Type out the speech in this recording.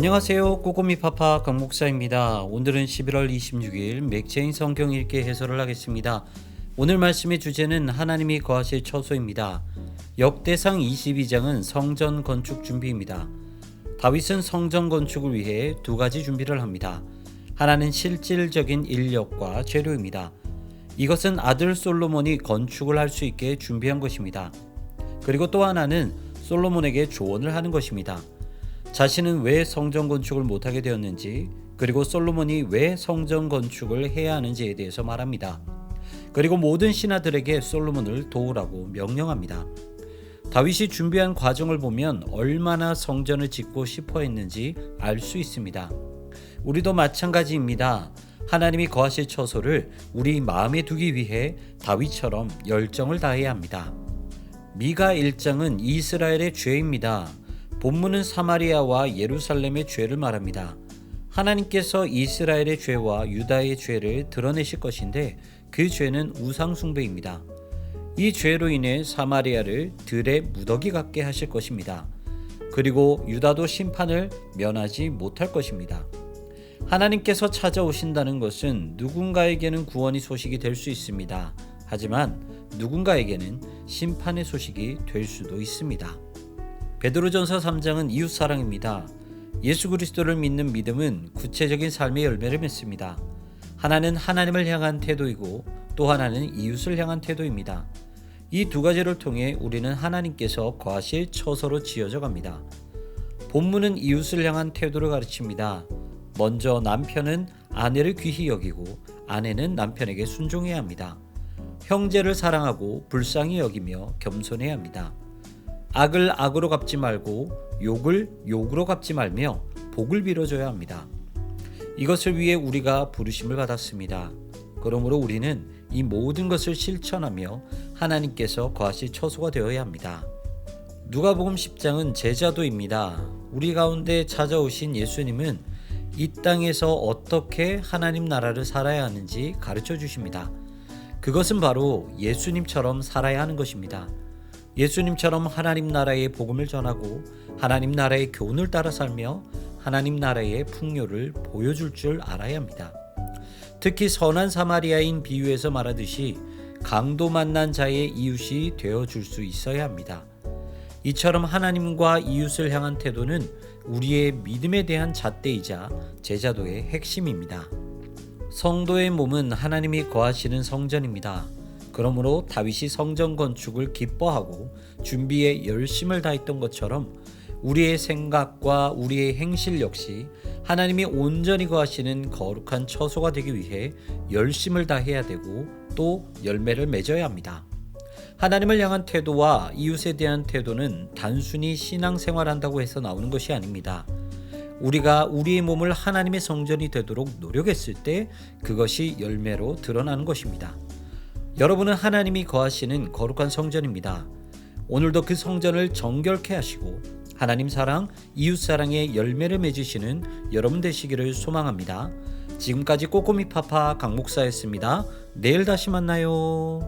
안녕하세요. 꼬꼬미 파파 강 목사입니다. 오늘은 11월 26일 맥체인 성경 읽기 해설을 하겠습니다. 오늘 말씀의 주제는 하나님이 거하실 처소입니다. 역대상 22장은 성전 건축 준비입니다. 다윗은 성전 건축을 위해 두 가지 준비를 합니다. 하나는 실질적인 인력과 재료입니다. 이것은 아들 솔로몬이 건축을 할 수 있게 준비한 것입니다. 그리고 또 하나는 솔로몬에게 조언을 하는 것입니다. 자신은 왜 성전 건축을 못하게 되었는지, 그리고 솔로몬이 왜 성전 건축을 해야 하는지에 대해서 말합니다. 그리고 모든 신하들에게 솔로몬을 도우라고 명령합니다. 다윗이 준비한 과정을 보면 얼마나 성전을 짓고 싶어 했는지 알 수 있습니다. 우리도 마찬가지입니다. 하나님이 거하실 처소를 우리 마음에 두기 위해 다윗처럼 열정을 다해야 합니다. 미가 1장은 이스라엘의 죄입니다. 본문은 사마리아와 예루살렘의 죄를 말합니다. 하나님께서 이스라엘의 죄와 유다의 죄를 드러내실 것인데 그 죄는 우상 숭배입니다. 이 죄로 인해 사마리아를 들의 무더기 같게 하실 것입니다. 그리고 유다도 심판을 면하지 못할 것입니다. 하나님께서 찾아오신다는 것은 누군가에게는 구원의 소식이 될 수 있습니다. 하지만 누군가에게는 심판의 소식이 될 수도 있습니다. 베드로전서 3장은 이웃사랑입니다. 예수 그리스도를 믿는 믿음은 구체적인 삶의 열매를 맺습니다. 하나는 하나님을 향한 태도이고 또 하나는 이웃을 향한 태도입니다. 이 두 가지를 통해 우리는 하나님께서 거하실 처소로 지어져 갑니다. 본문은 이웃을 향한 태도를 가르칩니다. 먼저 남편은 아내를 귀히 여기고 아내는 남편에게 순종해야 합니다. 형제를 사랑하고 불쌍히 여기며 겸손해야 합니다. 악을 악으로 갚지 말고 욕을 욕으로 갚지 말며 복을 빌어줘야 합니다. 이것을 위해 우리가 부르심을 받았습니다. 그러므로 우리는 이 모든 것을 실천하며 하나님께서 거하실 처소가 되어야 합니다. 누가복음 10장은 제자도입니다. 우리 가운데 찾아오신 예수님은 이 땅에서 어떻게 하나님 나라를 살아야 하는지 가르쳐 주십니다. 그것은 바로 예수님처럼 살아야 하는 것입니다. 예수님처럼 하나님 나라의 복음을 전하고 하나님 나라의 교훈을 따라 살며 하나님 나라의 풍요를 보여줄 줄 알아야 합니다. 특히 선한 사마리아인 비유에서 말하듯이 강도 만난 자의 이웃이 되어줄 수 있어야 합니다. 이처럼 하나님과 이웃을 향한 태도는 우리의 믿음에 대한 잣대이자 제자도의 핵심입니다. 성도의 몸은 하나님이 거하시는 성전입니다. 그러므로 다윗이 성전 건축을 기뻐하고 준비에 열심을 다했던 것처럼 우리의 생각과 우리의 행실 역시 하나님이 온전히 거하시는 거룩한 처소가 되기 위해 열심을 다해야 되고 또 열매를 맺어야 합니다. 하나님을 향한 태도와 이웃에 대한 태도는 단순히 신앙생활한다고 해서 나오는 것이 아닙니다. 우리가 우리의 몸을 하나님의 성전이 되도록 노력했을 때 그것이 열매로 드러나는 것입니다. 여러분은 하나님이 거하시는 거룩한 성전입니다. 오늘도 그 성전을 정결케 하시고 하나님 사랑, 이웃 사랑의 열매를 맺으시는 여러분 되시기를 소망합니다. 지금까지 꼬꼬미 파파 강 목사였습니다. 내일 다시 만나요.